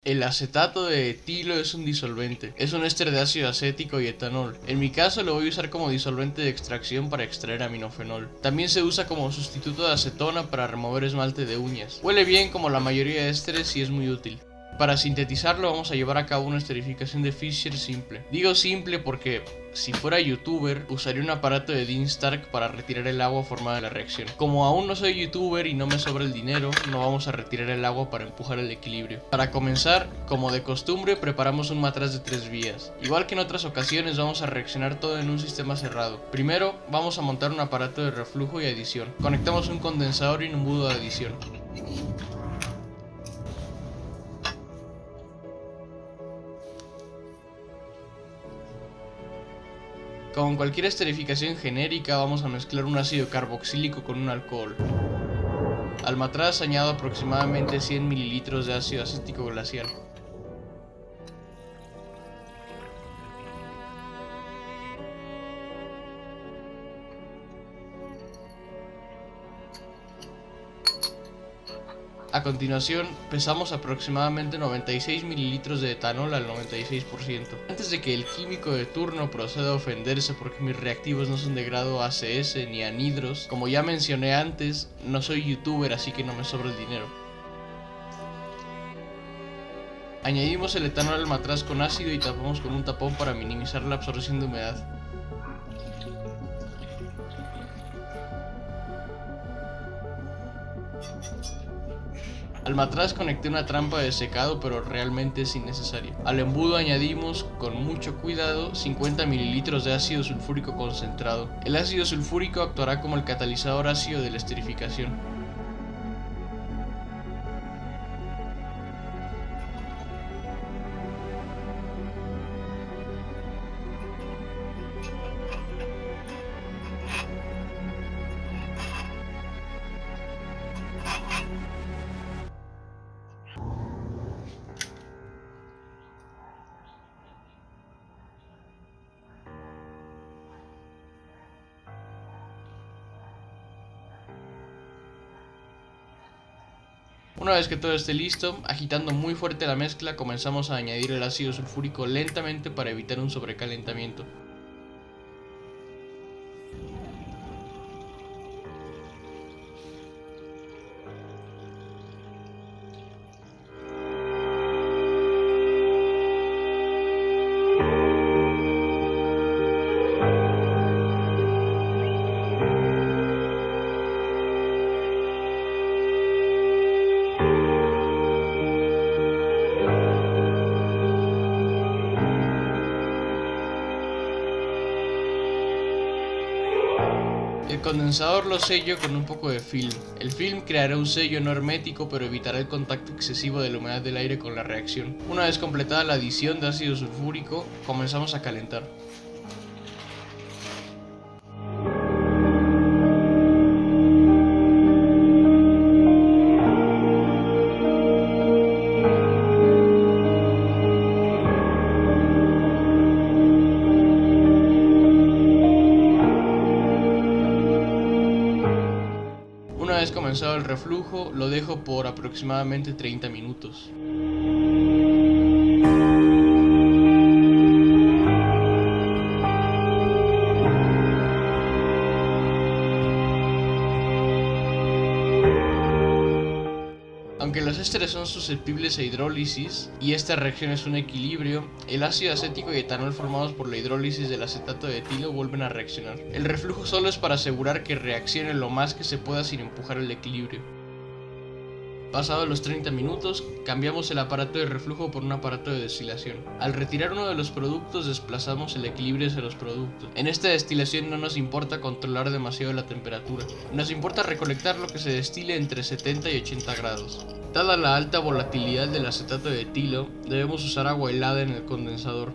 El acetato de etilo es un disolvente, es un éster de ácido acético y etanol. En mi caso lo voy a usar como disolvente de extracción para extraer aminofenol. También se usa como sustituto de acetona para remover esmalte de uñas. Huele bien como la mayoría de ésteres y es muy útil. Para sintetizarlo vamos a llevar a cabo una esterificación de Fischer simple. Digo simple porque si fuera youtuber usaría un aparato de Dean Stark para retirar el agua formada de la reacción. Como aún no soy youtuber y no me sobra el dinero, no vamos a retirar el agua para empujar el equilibrio. Para comenzar, como de costumbre, preparamos un matraz de 3 vías. Igual que en otras ocasiones vamos a reaccionar todo en un sistema cerrado. Primero vamos a montar un aparato de reflujo y adición. Conectamos un condensador y un embudo de adición. Como en cualquier esterificación genérica, vamos a mezclar un ácido carboxílico con un alcohol. Al matraz añado aproximadamente 100 ml de ácido acético glacial. A continuación, pesamos aproximadamente 96 ml de etanol al 96%. Antes de que el químico de turno proceda a ofenderse porque mis reactivos no son de grado ACS ni anhidros, como ya mencioné antes, no soy youtuber así que no me sobra el dinero. Añadimos el etanol al matraz con ácido y tapamos con un tapón para minimizar la absorción de humedad. Al matraz conecté una trampa de secado, pero realmente es innecesario. Al embudo añadimos, con mucho cuidado, 50 ml de ácido sulfúrico concentrado. El ácido sulfúrico actuará como el catalizador ácido de la esterificación. Una vez que todo esté listo, agitando muy fuerte la mezcla, comenzamos a añadir el ácido sulfúrico lentamente para evitar un sobrecalentamiento. El condensador lo sello con un poco de film. El film creará un sello no hermético pero evitará el contacto excesivo de la humedad del aire con la reacción. Una vez completada la adición de ácido sulfúrico, comenzamos a calentar. Una vez comenzado el reflujo, lo dejo por aproximadamente 30 minutos. Aunque los ésteres son susceptibles a hidrólisis y esta reacción es un equilibrio, el ácido acético y etanol formados por la hidrólisis del acetato de etilo vuelven a reaccionar. El reflujo solo es para asegurar que reaccione lo más que se pueda sin empujar el equilibrio. Pasados los 30 minutos, cambiamos el aparato de reflujo por un aparato de destilación. Al retirar uno de los productos, desplazamos el equilibrio hacia los productos. En esta destilación no nos importa controlar demasiado la temperatura. Nos importa recolectar lo que se destile entre 70 y 80 grados. Dada la alta volatilidad del acetato de etilo, debemos usar agua helada en el condensador.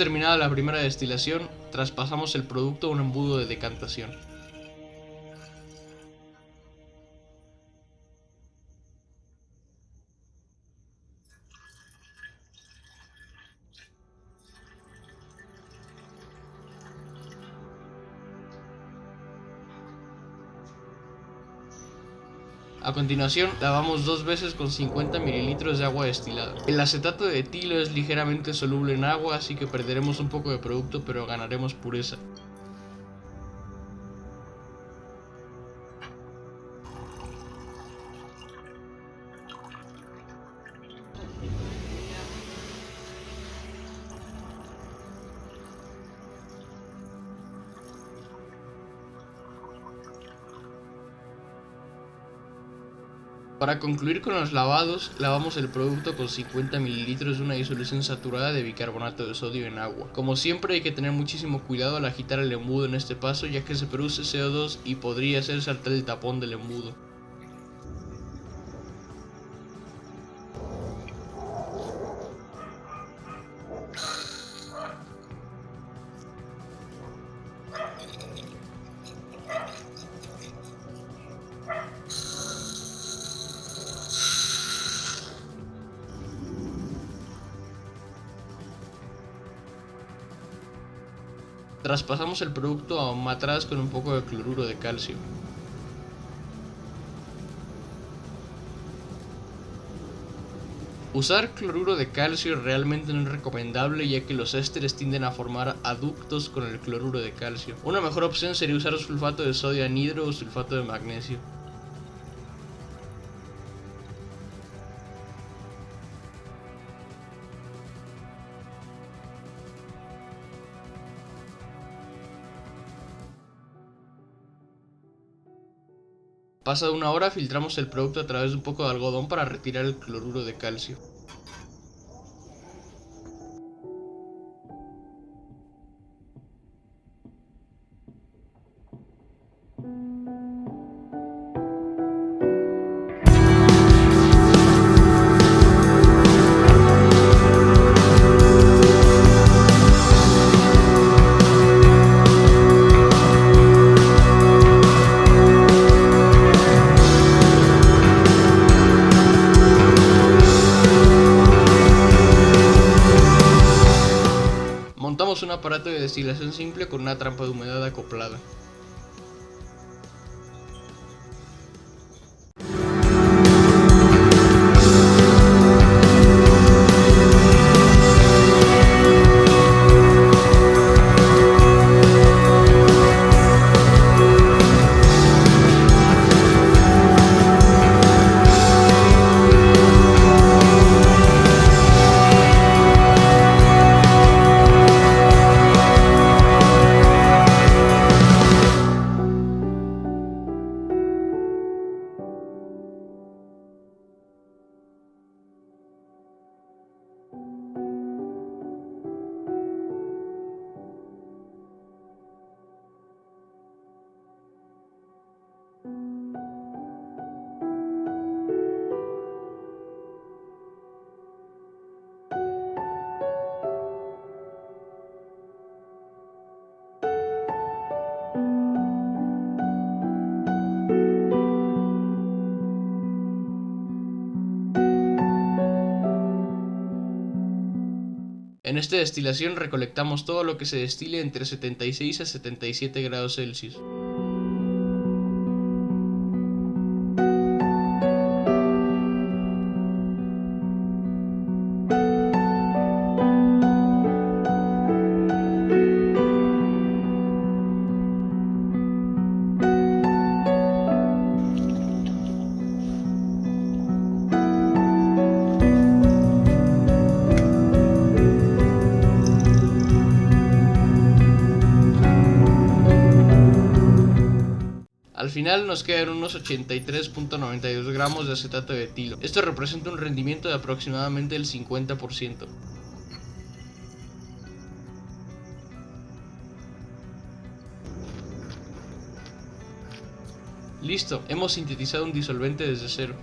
terminada la primera destilación, traspasamos el producto a un embudo de decantación. A continuación, lavamos 2 veces con 50 ml de agua destilada. El acetato de etilo es ligeramente soluble en agua, así que perderemos un poco de producto, pero ganaremos pureza. Para concluir con los lavados, lavamos el producto con 50 ml de una disolución saturada de bicarbonato de sodio en agua. Como siempre hay que tener muchísimo cuidado al agitar el embudo en este paso, ya que se produce CO2 y podría hacer saltar el tapón del embudo. Traspasamos el producto a un matraz con un poco de cloruro de calcio. Usar cloruro de calcio realmente no es recomendable, ya que los ésteres tienden a formar aductos con el cloruro de calcio. Una mejor opción sería usar sulfato de sodio anhidro o sulfato de magnesio. Pasada una hora, filtramos el producto a través de un poco de algodón para retirar el cloruro de calcio. Montamos un aparato de destilación simple con una trampa de humedad acoplada. En esta destilación recolectamos todo lo que se destile entre 76 a 77 grados Celsius. Al final nos quedan unos 83.92 gramos de acetato de etilo. Esto representa un rendimiento de aproximadamente el 50%. Listo, hemos sintetizado un disolvente desde cero.